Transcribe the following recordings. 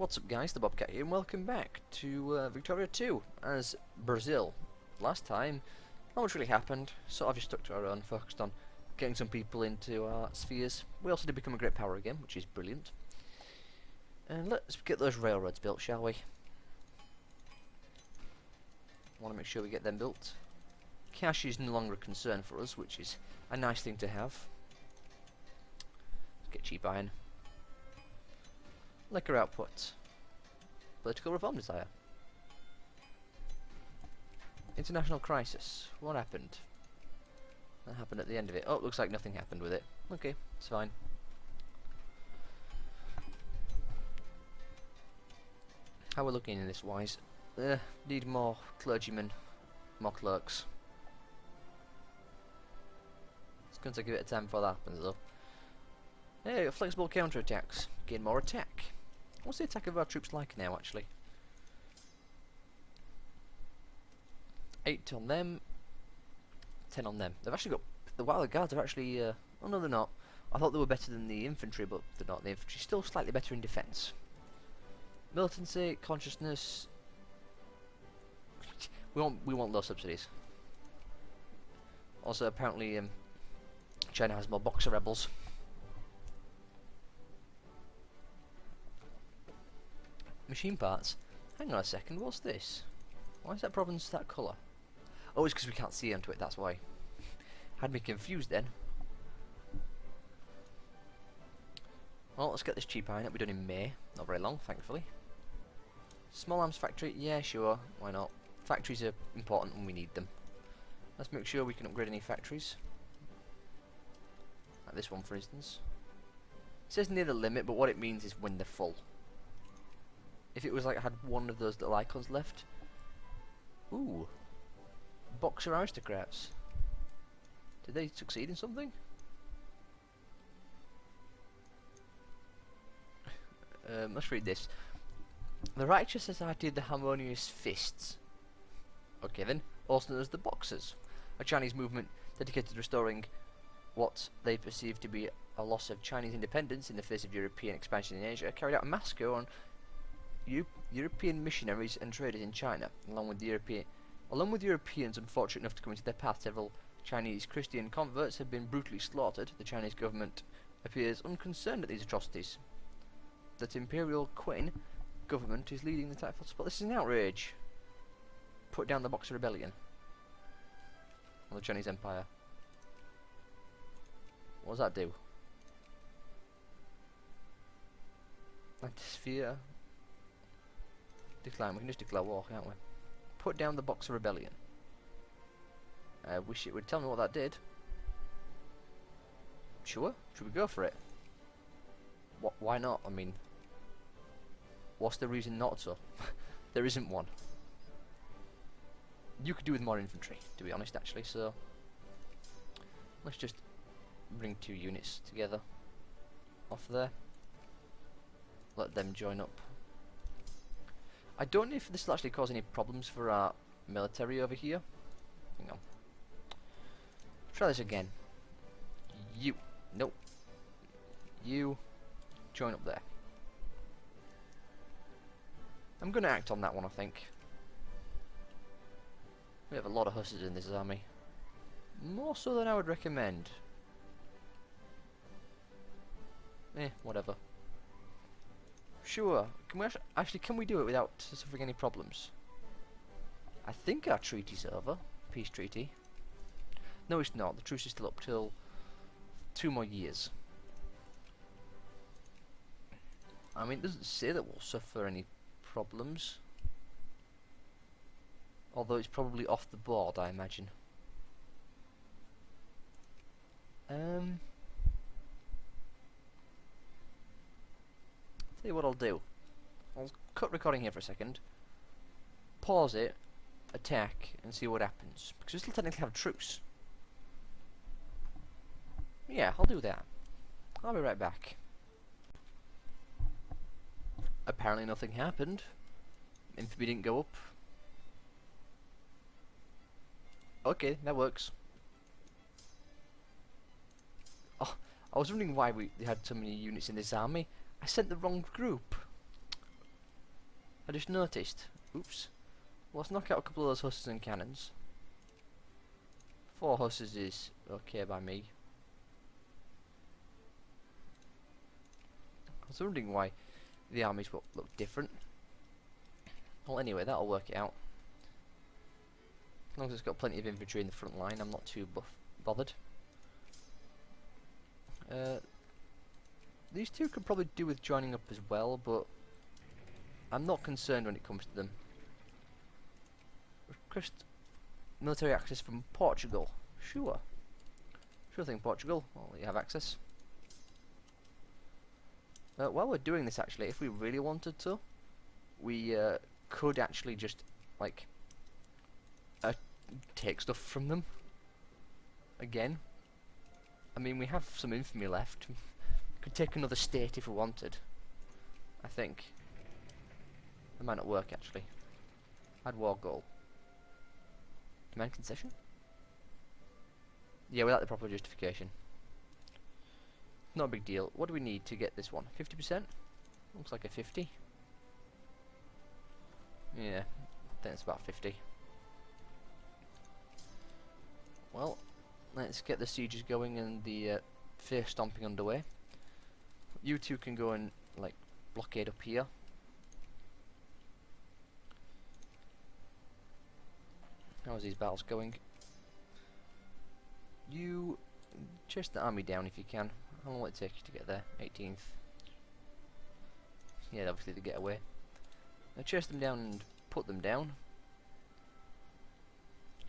What's up guys, the Bobcat here and welcome back to Victoria 2 as Brazil. Last time, not much really happened, sort of just stuck to our own, focused on getting some people into our spheres. We also did become a great power again, which is brilliant. And let's get those railroads built, shall we? Want to make sure we get them built. Cash is no longer a concern for us, which is a nice thing to have. Let's get cheap iron. Liquor output. Political reform desire. International crisis. What happened? That happened at the end of it. Oh, it looks like nothing happened with it. Okay, it's fine. How we're looking in this wise? Need more clergymen, more clerks. It's going to take a bit of time before that happens though. Hey, flexible counterattacks. Gain more attack. What's the attack of our troops like now, actually? 8 on them, 10 on them. They've actually got... the guards are actually... oh no, they're not. I thought they were better than the infantry, but they're not. The infantry's still slightly better in defence. Militancy, consciousness... we want low subsidies. Also, apparently, China has more Boxer rebels. Machine parts. Hang on a second, what's this? Why is that province that colour? Oh, it's because we can't see into it, that's why. Had me confused then. Well, let's get this cheap iron. It'll be done in May. Not very long, thankfully. Small arms factory? Yeah, sure. Why not? Factories are important when we need them. Let's make sure we can upgrade any factories. Like this one, for instance. It says near the limit, but what it means is when they're full. If it was like I had one of those little icons left. Ooh. Boxer aristocrats. Did they succeed in something? Let's read this. The Righteous Society of the Harmonious Fists. Okay then. Also known as the Boxers. A Chinese movement dedicated to restoring what they perceive to be a loss of Chinese independence in the face of European expansion in Asia, carried out a massacre on European missionaries and traders in China, along with Europeans unfortunate enough to come into their path. Several Chinese Christian converts have been brutally slaughtered. The Chinese government appears unconcerned at these atrocities. That Imperial Qing government is leading the attack. But this is an outrage. Put down the Boxer Rebellion on the Chinese Empire. What does that do? Antisphere. Decline. We can just declare war, can't we? Put down the Boxer Rebellion. I wish it would tell me what that did. Sure. Should we go for it? Why not? I mean, what's the reason not to? There isn't one. You could do with more infantry, to be honest, actually, so... let's just bring 2 units together. Off there. Let them join up. I don't know if this will actually cause any problems for our military over here. Hang on. Try this again. You. Nope. You. Join up there. I'm going to act on that one, I think. We have a lot of hussies in this army. More so than I would recommend. Whatever. Sure. Can we can we do it without suffering any problems? I think our treaty's over. Peace treaty. No, it's not. The truce is still up till 2 more years. I mean, it doesn't say that we'll suffer any problems. Although it's probably off the board, I imagine. Tell you what I'll do. I'll cut recording here for a second. Pause it. Attack. And see what happens. Because we still technically have a truce. Yeah, I'll do that. I'll be right back. Apparently nothing happened. Infamy didn't go up. Okay, that works. Oh, I was wondering why we had so many units in this army. I sent the wrong group. I just noticed. Oops. Well, let's knock out a couple of those hussars and cannons. 4 hussars is okay by me. I was wondering why the armies look different. Well, anyway, that'll work it out. As long as it's got plenty of infantry in the front line, I'm not too bothered. These two could probably do with joining up as well, but I'm not concerned when it comes to them. Request military access from Portugal. Sure. Sure thing, Portugal. I'll let you have access. While we're doing this, actually, if we really wanted to, we could actually just, like, take stuff from them. Again. I mean, we have some infamy left. Could take another state if we wanted. I think. It might not work, actually. Add war goal. Demand concession? Yeah, without the proper justification. Not a big deal. What do we need to get this one? 50%? Looks like a 50. Yeah, I think it's about 50. Well, let's get the sieges going and the face stomping underway. You two can go and, like, blockade up here. How's these battles going? You chase the army down if you can. How long will it take you to get there? 18th. Yeah, obviously to get away. Now chase them down and put them down.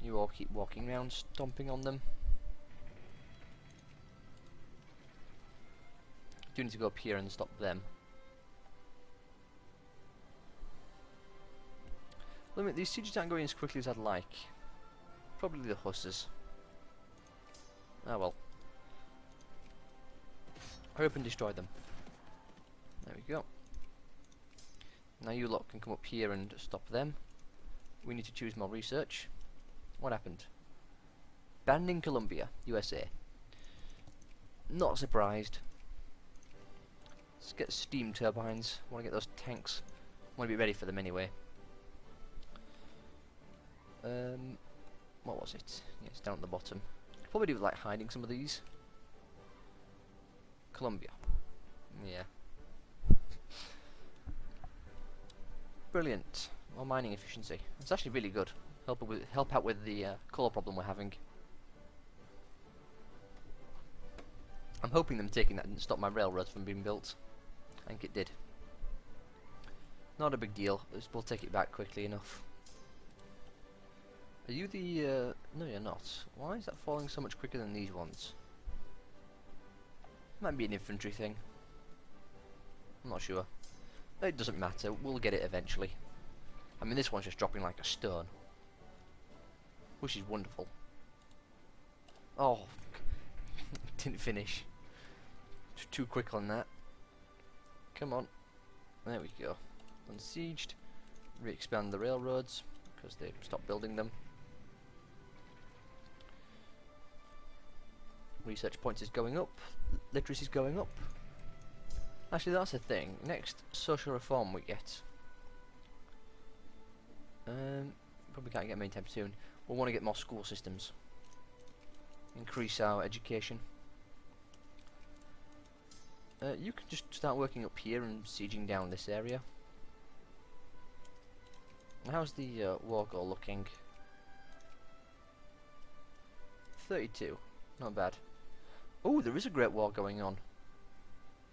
You all keep walking around, stomping on them. Do need to go up here and stop them. Limit, these sieges aren't going as quickly as I'd like. Probably the hussars. Ah well. Hurry up and destroy them. There we go. Now you lot can come up here and stop them. We need to choose more research. What happened? Banned in Colombia, USA. Not surprised. Let's get steam turbines. Want to get those tanks. Want to be ready for them anyway. What was it? Yeah, it's down at the bottom. Probably do like hiding some of these. Colombia. Yeah. Brilliant. Well, mining efficiency. It's actually really good. Help out with the colour problem we're having. I'm hoping them taking that didn't stop my railroads from being built. I think it did. Not a big deal. We'll take it back quickly enough. Are you the... no, you're not. Why is that falling so much quicker than these ones? Might be an infantry thing. I'm not sure. It doesn't matter. We'll get it eventually. I mean, this one's just dropping like a stone. Which is wonderful. Oh. Didn't finish. Too quick on that. Come on. There we go. Unsieged. Re-expand the railroads. Because they stopped building them. Research points is going up. Literacy is going up. Actually, that's the thing. Next social reform we get. Probably can't get them anytime soon. We'll want to get more school systems. Increase our education. You can just start working up here and sieging down this area. How's the war goal looking? 32. Not bad. Oh, there is a Great War going on.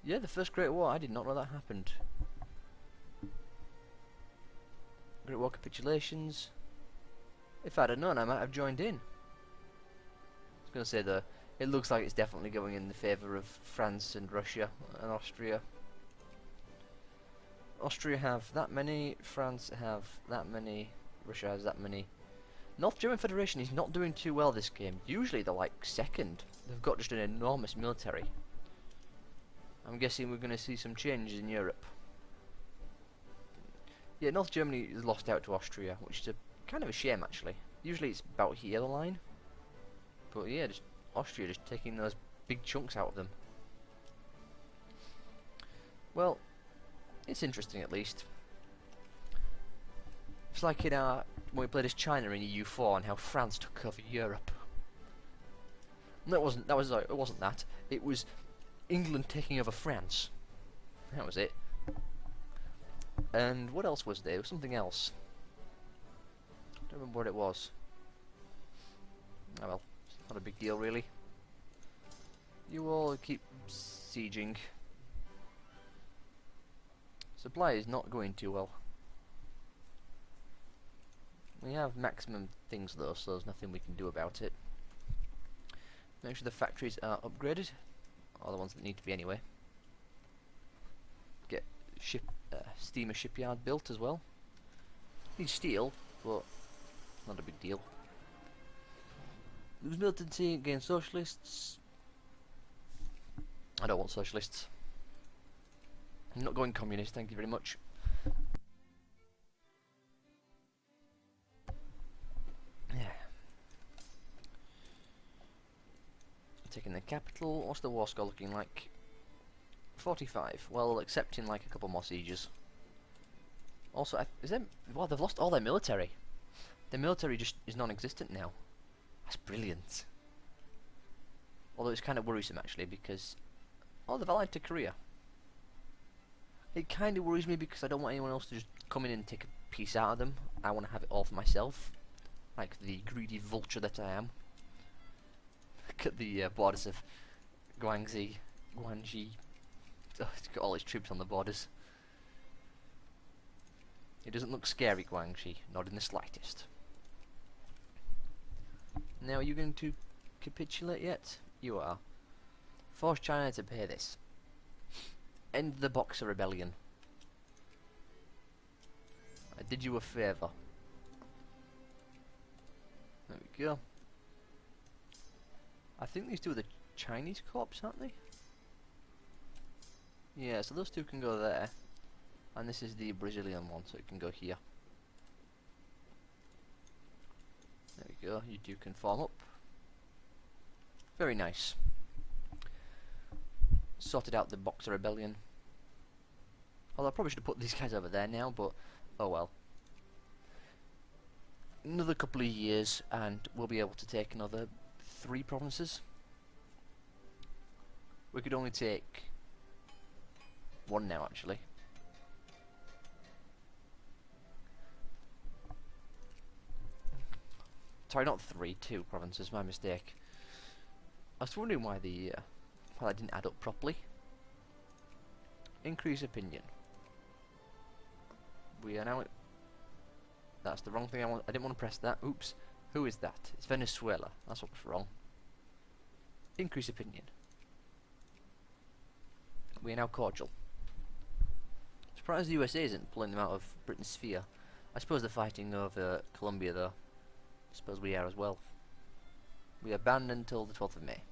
Yeah, the first Great War. I did not know that happened. Great War capitulations. If I'd have known, I might have joined in. I was going to say, though, it looks like it's definitely going in the favour of France and Russia and Austria. Austria have that many, France have that many, Russia has that many. North German Federation is not doing too well this game. Usually they're like second. They've got just an enormous military. I'm guessing we're going to see some changes in Europe. Yeah, North Germany is lost out to Austria, which is a kind of a shame actually. Usually it's about here the line. But yeah, just Austria just taking those big chunks out of them. Well, it's interesting at least. It's like in our when we played as China in EU4 and how France took over Europe. No, it wasn't. It wasn't that. It was England taking over France. That was it. And what else was there? There was something else. I don't remember what it was. Oh well, it's not a big deal really. You all keep sieging. Supply is not going too well. We have maximum things though, so there's nothing we can do about it. Make sure the factories are upgraded, or the ones that need to be anyway. Get steamer shipyard built as well. Need steel, but not a big deal. Lose militancy against socialists. I don't want socialists. I'm not going communist, thank you very much. Yeah. Taking the capital. What's the war score looking like? 45. Well, accepting like a couple more sieges. Also, well, they've lost all their military. Their military just is non-existent now. That's brilliant. Although it's kind of worrisome actually because they've allied to Korea. It kind of worries me because I don't want anyone else to just come in and take a piece out of them. I want to have it all for myself, like the greedy vulture that I am. Look at the borders of Guangxi. Oh, it's got all its troops on the borders. It doesn't look scary, Guangxi, not in the slightest. Now, are you going to capitulate yet? You are. Force China to pay this. End the Boxer Rebellion. I did you a favour. There we go. I think these two are the Chinese corps, aren't they? Yeah, so those two can go there. And this is the Brazilian one, so it can go here. There we go, you two can form up. Very nice. Sorted out the Boxer Rebellion. Although I probably should have put these guys over there now, but oh well. Another couple of years and we'll be able to take another 3 provinces. We could only take 1 now actually. Sorry, not 3, 2 provinces, my mistake. I was wondering why I didn't add up properly. Increase opinion. We are now... That's the wrong thing I didn't want to press that. Oops. Who is that? It's Venezuela. That's what's wrong. Increase opinion. We are now cordial. Surprised the USA isn't pulling them out of Britain's sphere. I suppose they're fighting over Colombia though. I suppose we are as well. We are banned until the 12th of May.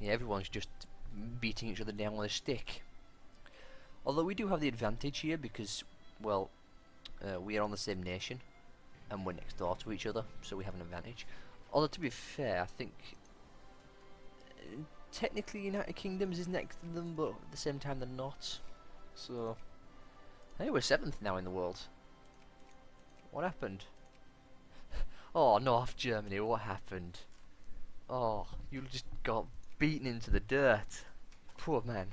Yeah, everyone's just beating each other down with a stick. Although we do have the advantage here because, well, we are on the same nation and we're next door to each other, so we have an advantage. Although to be fair, I think technically United Kingdoms is next to them, but at the same time they're not. So I think we're 7th now in the world. What happened? Oh, North Germany, what happened? Oh, you just got beaten into the dirt. Poor man.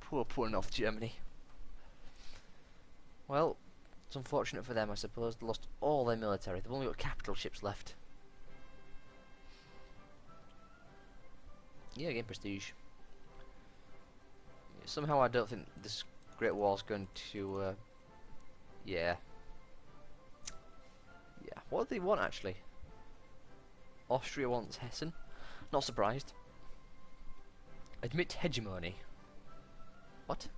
Poor North Germany. Well, it's unfortunate for them, I suppose. They lost all their military. They've only got capital ships left. Yeah, again, prestige. Yeah, somehow I don't think this Great War's going to... yeah. Yeah, what do they want, actually? Austria wants Hessen. Not surprised. Admit hegemony. What?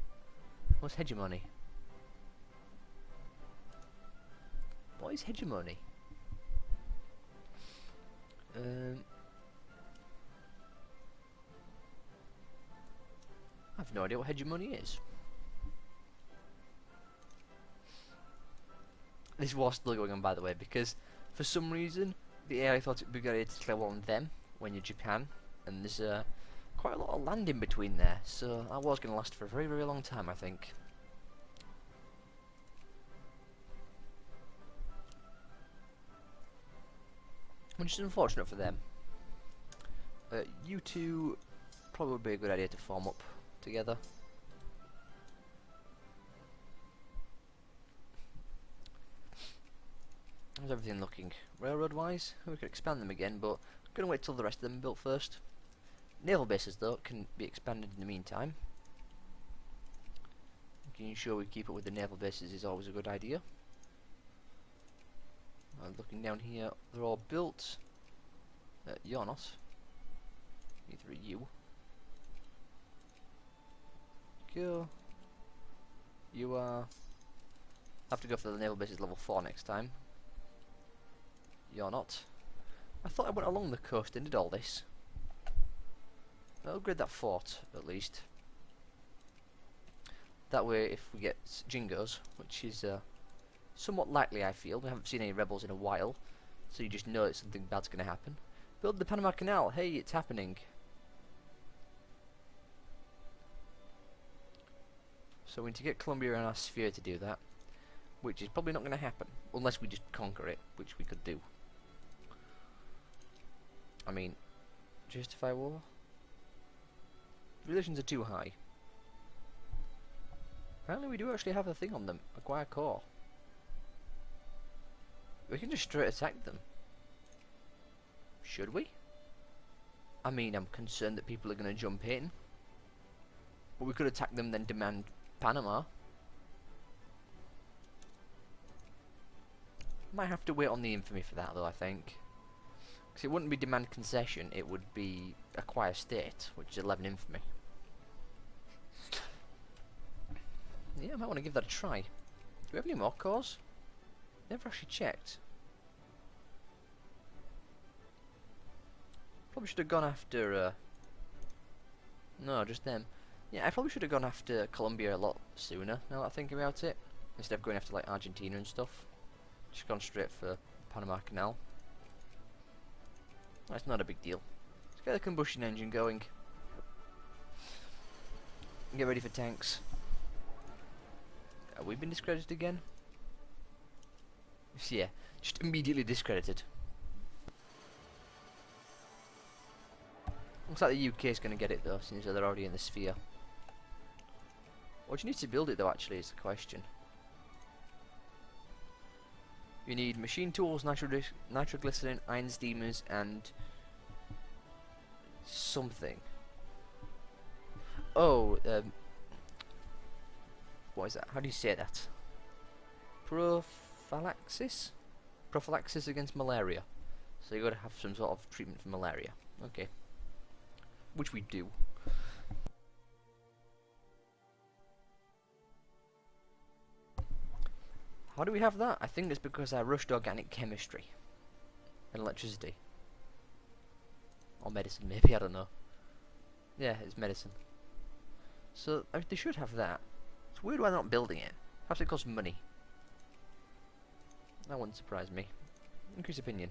What's hegemony? What is hegemony? I have no idea what hegemony is. This war's still going on, by the way, because for some reason the AI thought it would be a good idea to declare war on them when you're Japan, and there's quite a lot of land in between there, so that war's going to last for a very, very long time, I think. which is unfortunate for them. You two probably would be a good idea to form up together. How's everything looking? Railroad-wise, we could expand them again, but I'm going to wait till the rest of them are built first. Naval bases, though, can be expanded in the meantime. Making sure we keep up with the naval bases is always a good idea. Looking down here, they're all built. You're not. Neither are you. Go. You are... have to go for the naval bases level 4 next time. You're not. I thought I went along the coast and did all this. I'll upgrade that fort, at least. That way, if we get Jingos, which is somewhat likely, I feel. We haven't seen any rebels in a while, so you just know that something bad's going to happen. Build the Panama Canal. Hey, it's happening. So we need to get Colombia in our sphere to do that, which is probably not going to happen, unless we just conquer it, which we could do. I mean, justify war? Relations are too high. Apparently we do actually have a thing on them. Acquire core. We can just straight attack them. Should we? I mean, I'm concerned that people are going to jump in. But we could attack them, then demand Panama. Might have to wait on the infamy for that, though, I think. Because it wouldn't be demand concession, it would be acquire state, which is 11 infamy. Yeah, I might want to give that a try. Do we have any more cores? Never actually checked. Probably should have gone after... no, just them. Yeah, I probably should have gone after Colombia a lot sooner, now that I think about it. Instead of going after, like, Argentina and stuff. Just gone straight for Panama Canal. That's not a big deal. Let's get the combustion engine going. Get ready for tanks. Have we been discredited again? Yeah, just immediately discredited. Looks like the UK is going to get it though, since they're already in the sphere. What do you need to build it though, actually, is the question. You need machine tools, nitroglycerin, iron steamers, and something. Oh, what is that? How do you say that? Prophylaxis? Prophylaxis against malaria. So you got to have some sort of treatment for malaria. Okay. Which we do. How do we have that? I think it's because I rushed organic chemistry and electricity. Or medicine, maybe, I don't know. Yeah, it's medicine. So, they should have that. It's weird why they're not building it. Perhaps it costs money. That wouldn't surprise me. Increase opinion.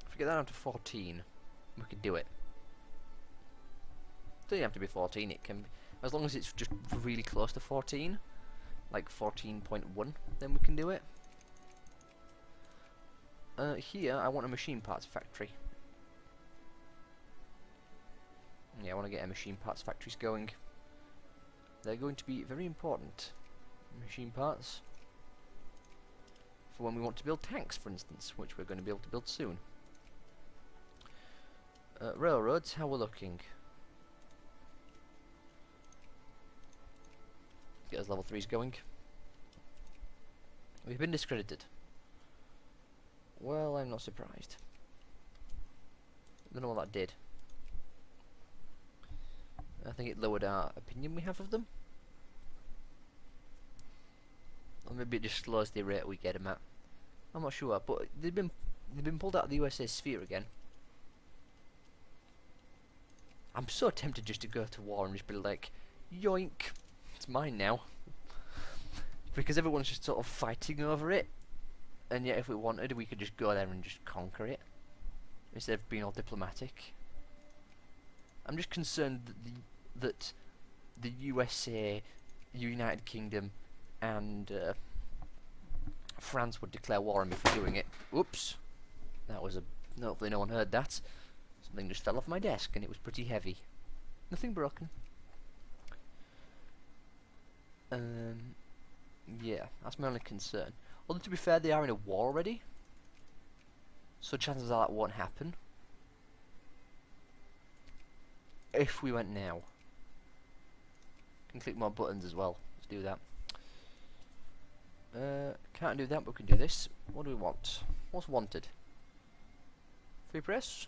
If we get that down to 14, we can do it. It doesn't have to be 14, it can be, as long as it's just really close to 14, like 14.1, then we can do it. Here, I want a machine parts factory. Yeah, I want to get a machine parts factories going. They're going to be very important. Machine parts. For when we want to build tanks, for instance, which we're going to be able to build soon. Railroads, how we're looking. Get us level 3s going. We've been discredited. Well, I'm not surprised. I don't know what that did. I think it lowered our opinion we have of them. Or maybe it just slows the rate we get them at. I'm not sure, but they've been pulled out of the USA sphere again. I'm so tempted just to go to war and just be like, yoink, it's mine now. Because everyone's just sort of fighting over it. And yet if we wanted, we could just go there and just conquer it. Instead of being all diplomatic. I'm just concerned that the USA, United Kingdom, and France would declare war on me for doing it. Whoops. That was a... Hopefully no one heard that. Something just fell off my desk and it was pretty heavy. Nothing broken. Yeah, that's my only concern. Although to be fair, they are in a war already. So chances are that won't happen. If we went now. Can click more buttons as well. Let's do that. Can't do that, but we can do this. What do we want? What's wanted? Free press?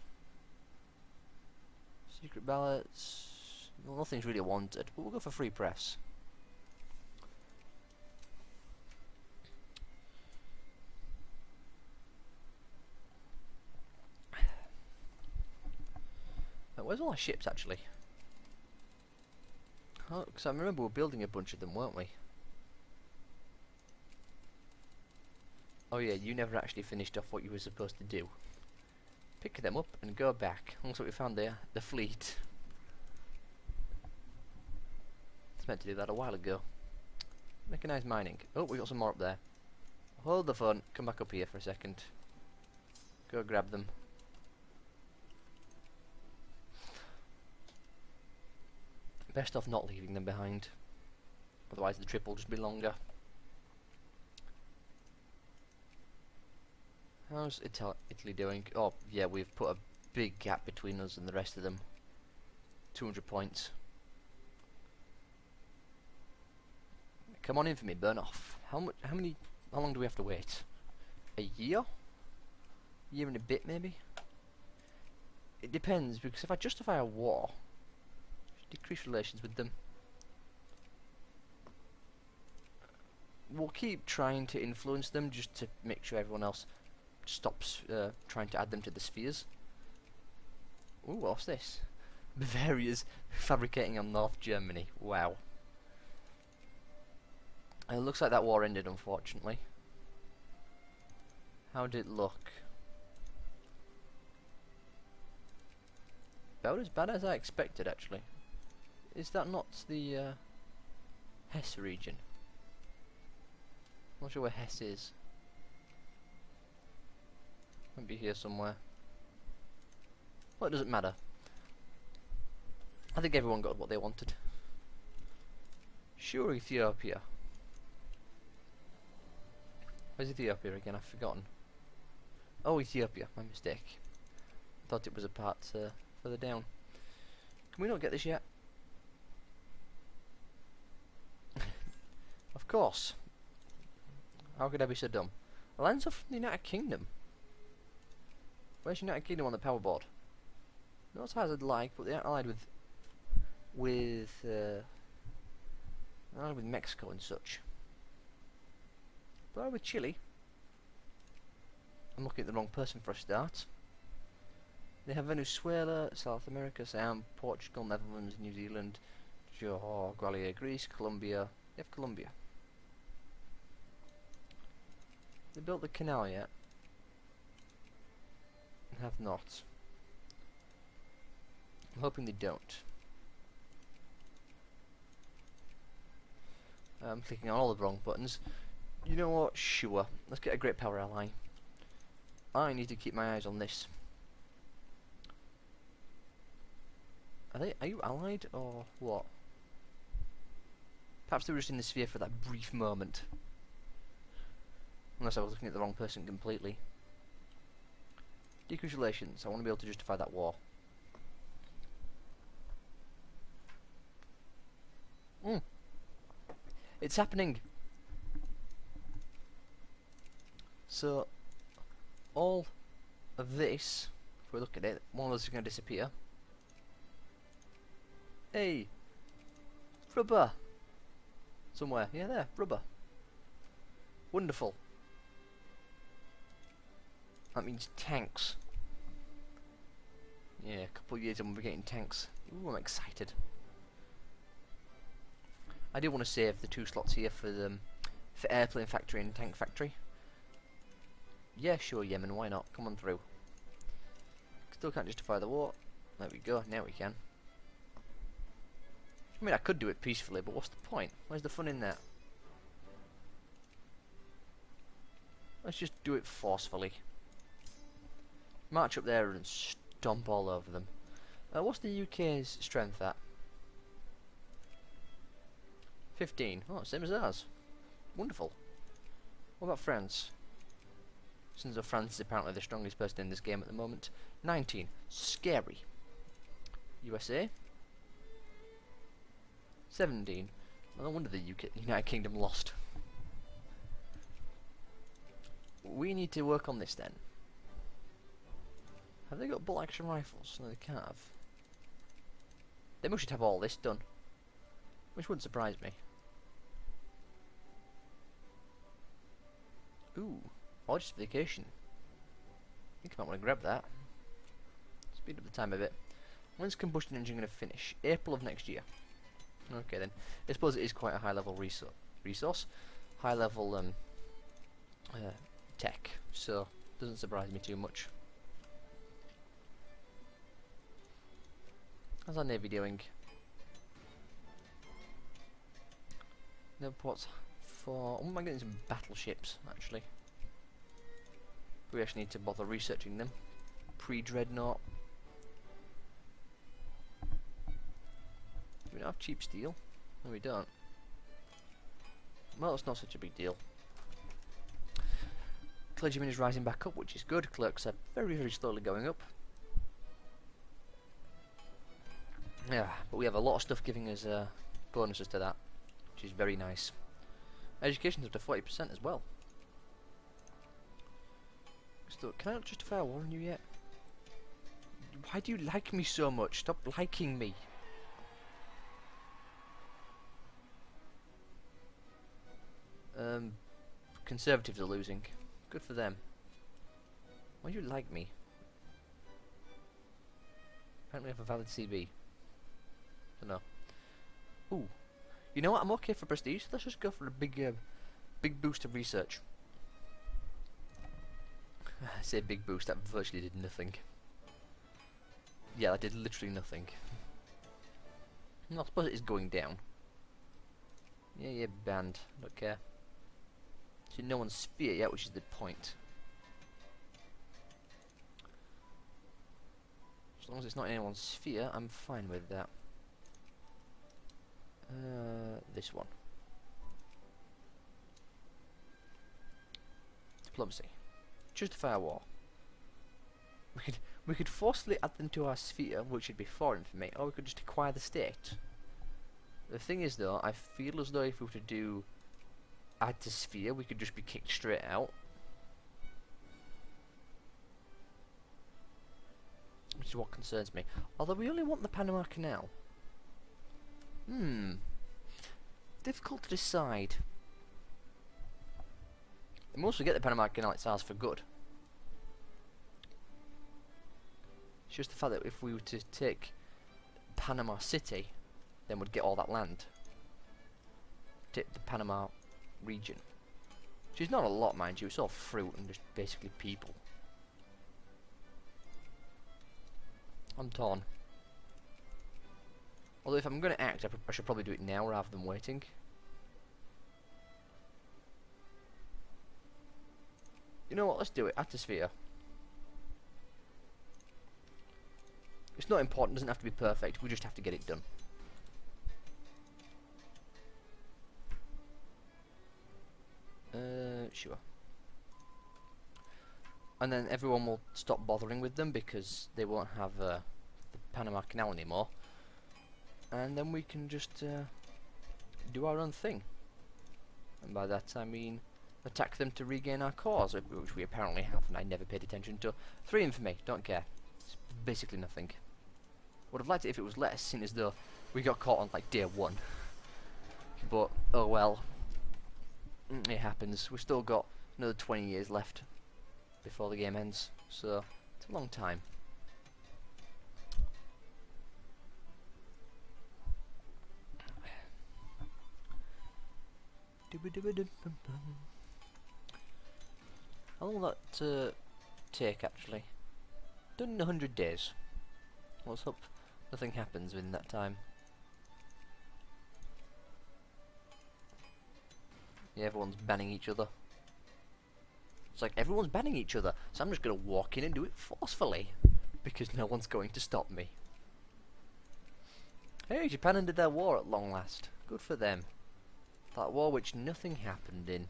Secret ballots? Well, nothing's really wanted, but we'll go for free press. Where's all our ships actually? Oh, because I remember we were building a bunch of them, weren't we? Oh yeah, you never actually finished off what you were supposed to do. Pick them up and go back. Looks like we found the fleet. It's meant to do that a while ago. Mechanized mining. Oh, we got some more up there. Hold the phone. Come back up here for a second. Go grab them. Best off not leaving them behind. Otherwise the trip will just be longer. How's Italy doing? Oh, yeah, we've put a big gap between us and the rest of them. 200 points. Come on in for me, burn off. How long do we have to wait? A year? Year and a bit, maybe? It depends, because if I justify a war, decrease relations with them. We'll keep trying to influence them just to make sure everyone else stops trying to add them to the spheres. Ooh, what's this? Bavaria's fabricating on North Germany. Wow. It looks like that war ended, unfortunately. How did it look? About as bad as I expected, actually. Is that not the Hesse region? I'm not sure where Hesse is. Might be here somewhere. Well, it doesn't matter. I think everyone got what they wanted. Sure, Ethiopia. Where's Ethiopia again? I've forgotten. Oh, Ethiopia. My mistake. Thought it was a part further down. Can we not get this yet? Of course. How could I be so dumb? Lands are from the United Kingdom. Where's United Kingdom on the power board? Not as high as I'd like, but they aren't allied with Mexico and such. But are with Chile? I'm looking at the wrong person for a start. They have Venezuela, South America, Sam, Portugal, Netherlands, New Zealand, Johor, Gwalior, Greece, Colombia. They have Colombia. They built the canal yet? Have not. I'm hoping they don't. I'm clicking on all the wrong buttons. You know what? Sure. Let's get a great power ally. I need to keep my eyes on this. Are you allied or what? Perhaps they were just in the sphere for that brief moment. Unless I was looking at the wrong person completely. Decrease relations. I want to be able to justify that war. It's happening. So, all of this, if we look at it, one of us is going to disappear. Hey! Rubber! Somewhere. Yeah, there. Rubber. Wonderful. That means tanks. Yeah, a couple of years and we'll be getting tanks. Ooh, I'm excited. I do want to save the 2 slots here for airplane factory and tank factory. Yeah, sure, Yemen, why not? Come on through. Still can't justify the war. There we go, now we can. I mean, I could do it peacefully, but what's the point? Where's the fun in that? Let's just do it forcefully. March up there and stomp all over them. What's the UK's strength at? 15. Oh, same as ours. Wonderful. What about France? Since France is apparently the strongest person in this game at the moment. 19. Scary. USA? 17. Well, no wonder the United Kingdom lost. We need to work on this then. Have they got bolt action rifles? No, they can't have. They must have all this done. Which wouldn't surprise me. Ooh, or justification. I think I might want to grab that. Speed up the time a bit. When's combustion engine going to finish? April of next year. Okay then. I suppose it is quite a high level resource. High level tech. So, doesn't surprise me too much. How's our navy doing? No ports for... Oh, am I getting some battleships, actually? We actually need to bother researching them. Pre-dreadnought. Do we not have cheap steel? No, we don't. Well, it's not such a big deal. Clergyman is rising back up, which is good. Clerks are very, very slowly going up. Yeah, but we have a lot of stuff giving us bonuses to that, which is very nice. Education's up to 40% as well. So, can I not justify a war on you yet? Why do you like me so much? Stop liking me. Conservatives are losing. Good for them. Why do you like me? Apparently I have a valid CB. Don't know. Ooh. You know what? I'm okay for prestige. Let's just go for a big boost of research. I say big boost, that virtually did nothing. Yeah, that did literally nothing. I suppose it is going down. Yeah, yeah, banned. Don't care. So no one's sphere yet, which is the point. As long as it's not in anyone's sphere, I'm fine with that. This one. Diplomacy. Justify a war. We could forcibly add them to our sphere, which would be foreign for me, or we could just acquire the state. The thing is though, I feel as though if we were to do add to sphere, we could just be kicked straight out. Which is what concerns me. Although we only want the Panama Canal. Difficult to decide. And once we get the Panama Canal, it's ours for good. It's just the fact that if we were to take Panama City, then we'd get all that land. Take the Panama region. Which is not a lot, mind you, it's all fruit and just basically people. I'm torn. Although if I'm going to act, I should probably do it now rather than waiting. You know what, let's do it. Atmosphere. It's not important, doesn't have to be perfect, we just have to get it done. Sure. And then everyone will stop bothering with them because they won't have the Panama Canal anymore. And then we can just do our own thing. And by that I mean attack them to regain our cause, which we apparently have, and I never paid attention to. 3 infamy, don't care. It's basically nothing. Would have liked it if it was less, seeing as though we got caught on like day 1. But oh well. It happens. We've still got another 20 years left before the game ends, so it's a long time. How long will that take actually? Done in 100 days. Let's hope nothing happens within that time. Yeah, everyone's banning each other. It's like everyone's banning each other, so I'm just gonna walk in and do it forcefully. Because no one's going to stop me. Hey, Japan ended their war at long last. Good for them. That war which nothing happened in.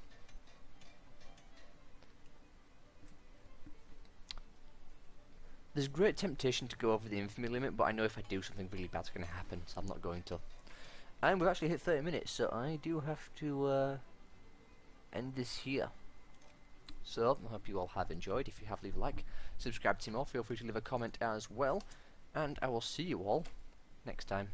There's great temptation to go over the infamy limit, but I know if I do, something really bad's going to happen, so I'm not going to. And we've actually hit 30 minutes, so I do have to end this here. So, I hope you all have enjoyed. If you have, leave a like. Subscribe to me more. Feel free to leave a comment as well. And I will see you all next time.